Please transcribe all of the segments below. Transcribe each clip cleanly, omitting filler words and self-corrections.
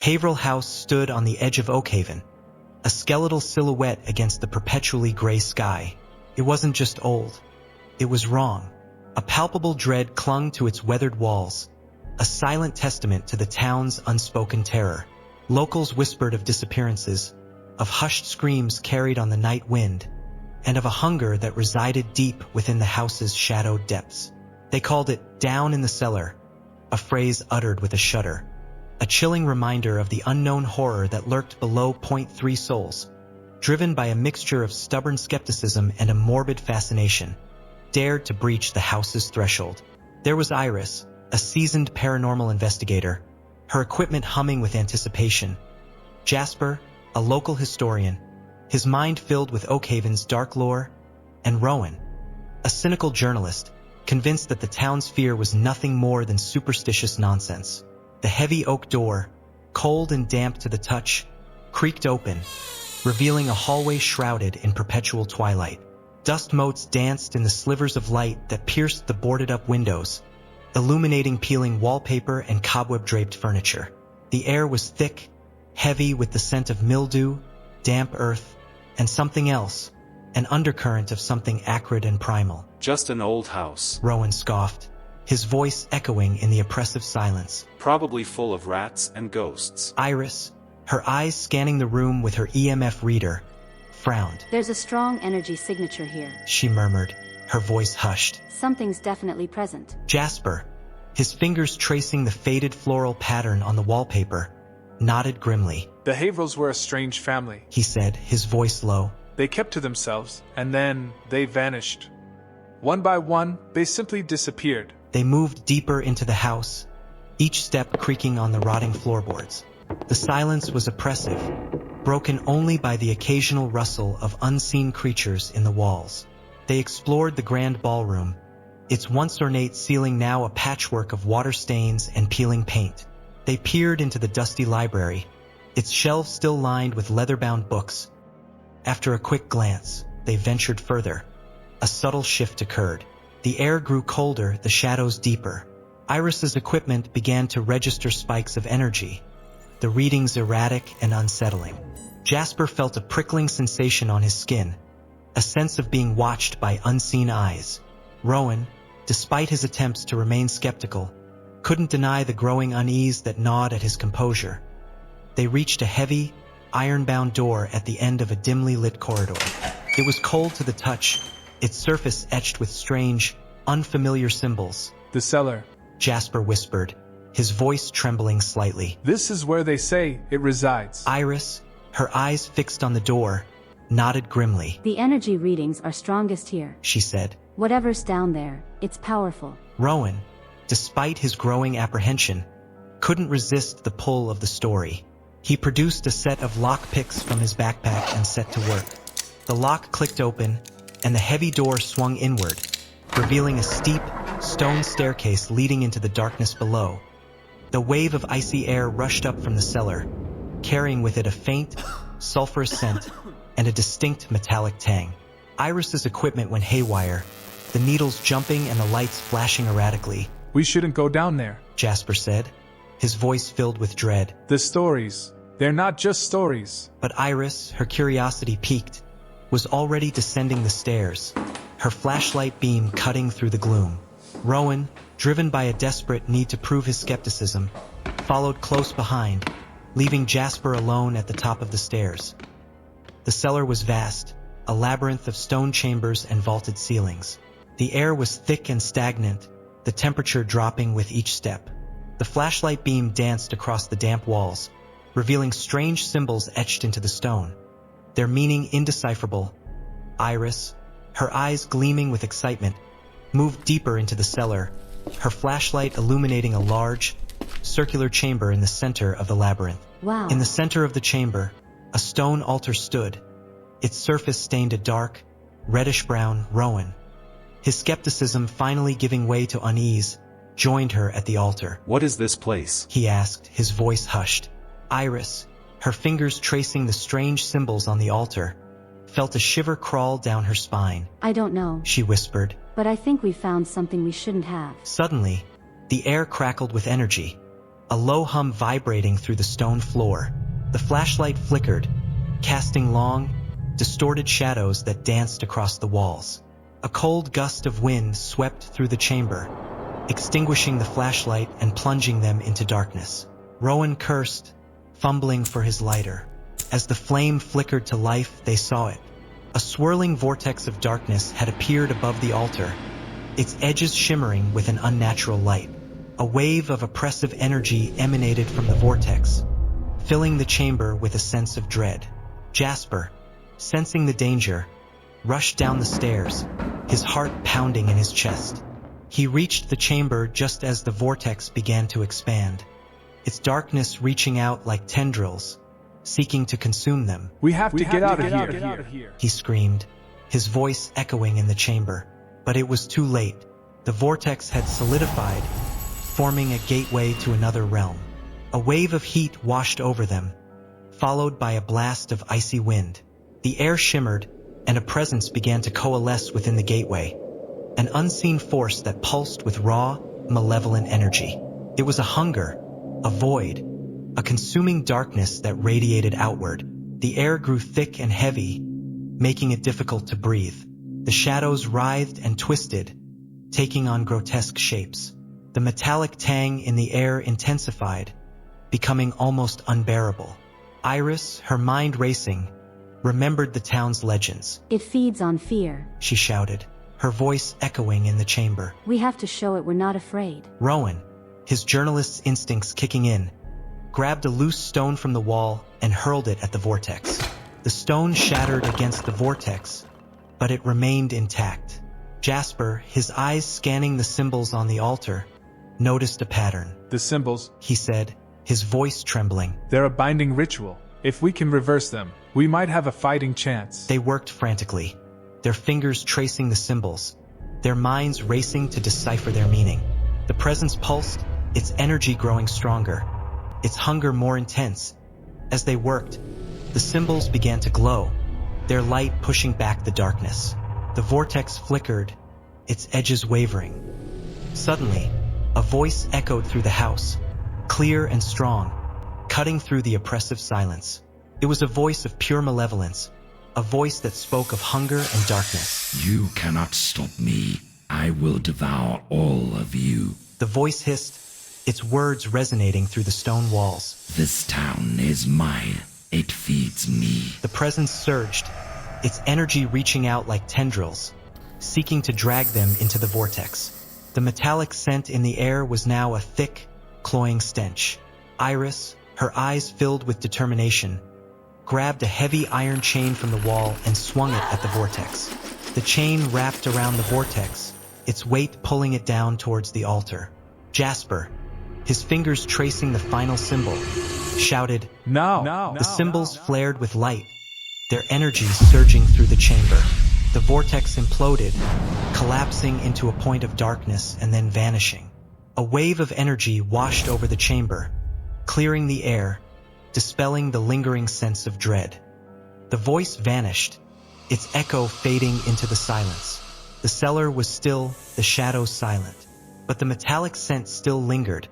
Haverhill House stood on the edge of Oakhaven, a skeletal silhouette against the perpetually gray sky. It wasn't just old. It was wrong. A palpable dread clung to its weathered walls, a silent testament to the town's unspoken terror. Locals whispered of disappearances, of hushed screams carried on the night wind, and of a hunger that resided deep within the house's shadowed depths. They called it "down in the cellar," a phrase uttered with a shudder, a chilling reminder of the unknown horror that lurked below. 3 souls, driven by a mixture of stubborn skepticism and a morbid fascination, dared to breach the house's threshold. There was Iris, a seasoned paranormal investigator, her equipment humming with anticipation. Jasper, a local historian, his mind filled with Oakhaven's dark lore, and Rowan, a cynical journalist, convinced that the town's fear was nothing more than superstitious nonsense. The heavy oak door, cold and damp to the touch, creaked open, revealing a hallway shrouded in perpetual twilight. Dust motes danced in the slivers of light that pierced the boarded-up windows, illuminating peeling wallpaper and cobweb-draped furniture. The air was thick, heavy with the scent of mildew, damp earth, and something else, an undercurrent of something acrid and primal. "Just an old house," Rowan scoffed, his voice echoing in the oppressive silence. "Probably full of rats and ghosts." Iris, her eyes scanning the room with her EMF reader, frowned. "There's a strong energy signature here," she murmured, her voice hushed. "Something's definitely present." Jasper, his fingers tracing the faded floral pattern on the wallpaper, nodded grimly. "The Haverhills were a strange family," he said, his voice low. "They kept to themselves, and then they vanished. One by one, they simply disappeared." They moved deeper into the house, each step creaking on the rotting floorboards. The silence was oppressive, broken only by the occasional rustle of unseen creatures in the walls. They explored the grand ballroom, its once ornate ceiling now a patchwork of water stains and peeling paint. They peered into the dusty library, its shelves still lined with leather-bound books. After a quick glance, they ventured further. A subtle shift occurred. The air grew colder, the shadows deeper. Iris's equipment began to register spikes of energy, the readings erratic and unsettling. Jasper felt a prickling sensation on his skin, a sense of being watched by unseen eyes. Rowan, despite his attempts to remain skeptical, couldn't deny the growing unease that gnawed at his composure. They reached a heavy, iron-bound door at the end of a dimly lit corridor. It was cold to the touch, its surface etched with strange, unfamiliar symbols. "The cellar," Jasper whispered, his voice trembling slightly. "This is where they say it resides." Iris, her eyes fixed on the door, nodded grimly. "The energy readings are strongest here," she said. "Whatever's down there, it's powerful." Rowan, despite his growing apprehension, couldn't resist the pull of the story. He produced a set of lockpicks from his backpack and set to work. The lock clicked open, and the heavy door swung inward, revealing a steep, stone staircase leading into the darkness below. The wave of icy air rushed up from the cellar, carrying with it a faint, sulfurous scent and a distinct metallic tang. Iris's equipment went haywire, the needles jumping and the lights flashing erratically. "We shouldn't go down there," Jasper said, his voice filled with dread. "The stories, they're not just stories." But Iris, her curiosity piqued, was already descending the stairs, her flashlight beam cutting through the gloom. Rowan, driven by a desperate need to prove his skepticism, followed close behind, leaving Jasper alone at the top of the stairs. The cellar was vast, a labyrinth of stone chambers and vaulted ceilings. The air was thick and stagnant, the temperature dropping with each step. The flashlight beam danced across the damp walls, revealing strange symbols etched into the stone, their meaning indecipherable. Iris, her eyes gleaming with excitement, moved deeper into the cellar, her flashlight illuminating a large, circular chamber in the center of the labyrinth. Wow. In the center of the chamber, a stone altar stood, its surface stained a dark, reddish-brown Rowan, his skepticism finally giving way to unease, joined her at the altar. "What is this place?" he asked, his voice hushed. Iris, her fingers tracing the strange symbols on the altar, felt a shiver crawl down her spine. "I don't know," she whispered. "but I think we found something we shouldn't have." Suddenly, the air crackled with energy. a low hum vibrating through the stone floor. The flashlight flickered, casting long, distorted shadows that danced across the walls. A cold gust of wind swept through the chamber, extinguishing the flashlight and plunging them into darkness. Rowan cursed, fumbling for his lighter. As the flame flickered to life, they saw it. A swirling vortex of darkness had appeared above the altar, its edges shimmering with an unnatural light. A wave of oppressive energy emanated from the vortex, filling the chamber with a sense of dread. Jasper, sensing the danger, rushed down the stairs, his heart pounding in his chest. He reached the chamber just as the vortex began to expand, its darkness reaching out like tendrils, seeking to consume them. We have to get out of here, He screamed, his voice echoing in the chamber. But it was too late. The vortex had solidified, forming a gateway to another realm. A wave of heat washed over them, followed by a blast of icy wind. The air shimmered, and a presence began to coalesce within the gateway, an unseen force that pulsed with raw, malevolent energy. It was a hunger, a void, a consuming darkness that radiated outward. The air grew thick and heavy, making it difficult to breathe. The shadows writhed and twisted, taking on grotesque shapes. The metallic tang in the air intensified, becoming almost unbearable. Iris, her mind racing, remembered the town's legends. It feeds on fear. She shouted, her voice echoing in the chamber. We have to show it we're not afraid. Rowan, his journalist's instincts kicking in, grabbed a loose stone from the wall and hurled it at the vortex. The stone shattered against the vortex, but it remained intact. Jasper, his eyes scanning the symbols on the altar, noticed a pattern. The symbols, He said, his voice trembling. they're a binding ritual. If we can reverse them, we might have a fighting chance. They worked frantically, their fingers tracing the symbols, their minds racing to decipher their meaning. The presence pulsed, its energy growing stronger, its hunger more intense. As they worked, the symbols began to glow, their light pushing back the darkness. The vortex flickered, its edges wavering. Suddenly, a voice echoed through the house, clear and strong, cutting through the oppressive silence. It was a voice of pure malevolence, a voice that spoke of hunger and darkness. You cannot stop me. I will devour all of you. The voice hissed, its words resonating through the stone walls. This town is mine. It feeds me. The presence surged, its energy reaching out like tendrils, seeking to drag them into the vortex. The metallic scent in the air was now a thick, cloying stench. Iris, her eyes filled with determination, grabbed a heavy iron chain from the wall and swung it at the vortex. The chain wrapped around the vortex, its weight pulling it down towards the altar. Jasper, his fingers tracing the final symbol, shouted, Now! The symbols flared with light, their energy surging through the chamber. The vortex imploded, collapsing into a point of darkness and then vanishing. A wave of energy washed over the chamber, clearing the air, dispelling the lingering sense of dread. The voice vanished, its echo fading into the silence. The cellar was still, the shadows silent, but the metallic scent still lingered,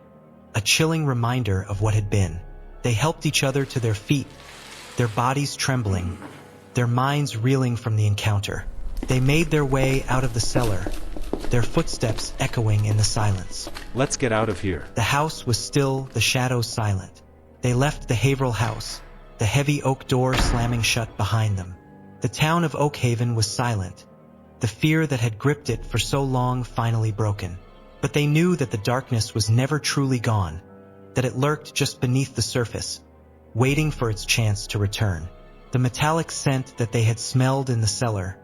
a chilling reminder of what had been. They helped each other to their feet, their bodies trembling, their minds reeling from the encounter. They made their way out of the cellar, their footsteps echoing in the silence. Let's get out of here. The house was still, the shadows silent. They left the Haverhill house, the heavy oak door slamming shut behind them. The town of Oakhaven was silent, the fear that had gripped it for so long finally broken. But they knew that the darkness was never truly gone, that it lurked just beneath the surface, waiting for its chance to return. The metallic scent that they had smelled in the cellar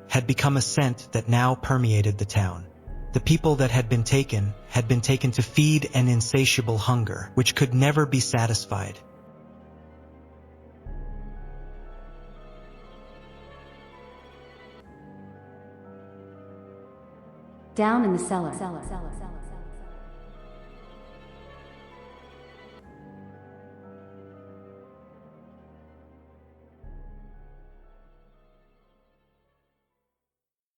had become a scent that now permeated the town. The people that had been taken to feed an insatiable hunger, which could never be satisfied. Down in the cellar.